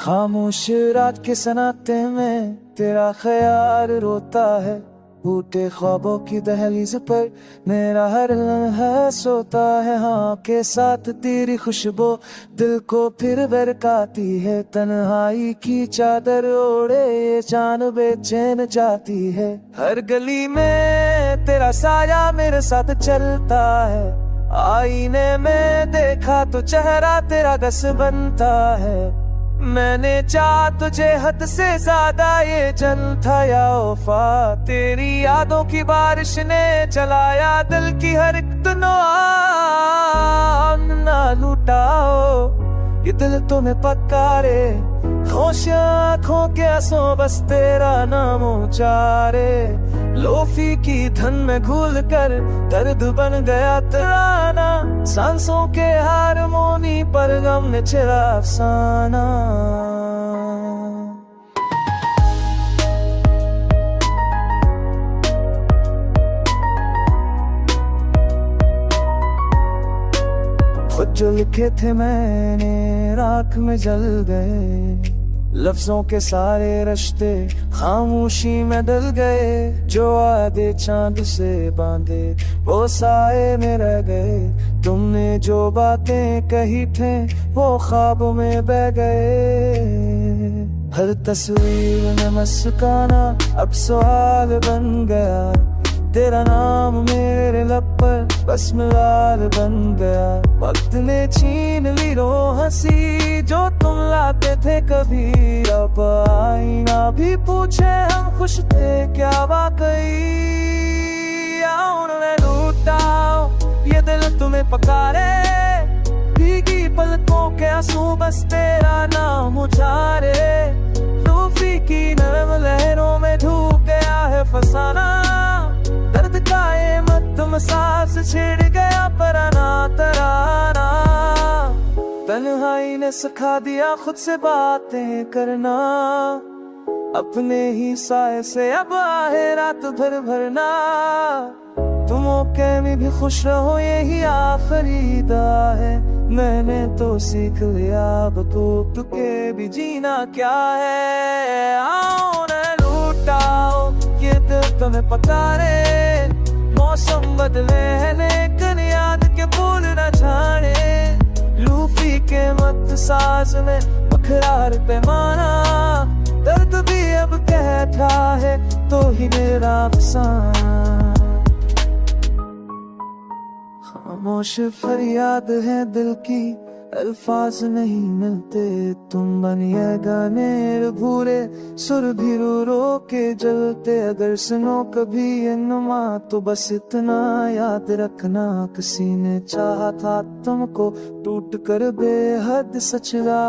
खामोश रात के सन्नाटे में तेरा ख्याल रोता है। टूटे ख्वाबों की दहलीज पर मेरा हर लम्हा सोता है। हाँ के साथ तेरी खुशबू दिल को फिर बरकाती है। तन्हाई की चादर ओढ़े ये जान बेचैन जाती है। हर गली में तेरा साया मेरे साथ चलता है। आईने में देखा तो चेहरा तेरा दस बनता है। मैंने चाहा तुझे हद से ज्यादा ये जन था या वफा। तेरी यादों की बारिश ने जलाया दिल की हर एक ना लुटाओ ये दिल तुम्हें पकारे। खामोश आँखों के आंसू बस तेरा नाम उचारे। लोफी की धन में घुल कर दर्द बन गया तराना। सांसों के हारमोनी पर गम ने छिड़ा अफसाना। खुद जो लिखे थे मैंने राख में जल गए। लफ्जों के सारे रिश्ते खामोशी में डल गए। जो वादे चांद से बांधे वो साए में रह गए। तुमने जो बातें कही थे वो ख्वाबों में बह गए। हर तस्वीर में मुस्काना अब सवाल बन गया। तेरा नाम मेरे लब पर बस मिलाल बन गया। वक्त ने छीन ली रो हंसी जो तुम लाते थे कभी। अब आईना भी पूछे हम खुश थे क्या वाकई। आओ न लूटाओ ये दिल तुम्हें पकारे। भीगी पलकों के आंसू बस तेरा नाम उचारे। रूफी की नरम लहरों में डूब गया है फसाना। दर्द का ये मध्यम सांस छिड़ गया पराना तराना। तन्हाई ने सिखा दिया खुद से बातें करना। अपने ही साए से अब आहे रात भर भरना। तुम मौके में भी खुश रहो यही आखिरी दुआ है। मैंने तो सीख लिया अब टूट के भी जीना क्या है। आओ न लूटाओ ये दिल तुम्हें पकारे। मौसम बदले हैं लेकिन याद के भूल न जाने। लूफी के मत साज में बखरार पैमाना। दर्द भी अब कहता है तो ही मेरा अफसाना। खामोश फरियाद है दिल की अल्फाज नहीं मिलते। तुम बनिए गाने भूरे सुर भी रो रो के जलते। अगर सुनो कभी ये नुमा तो बस इतना याद रखना। किसी ने चाहा था तुमको टूट कर बेहद सचरा।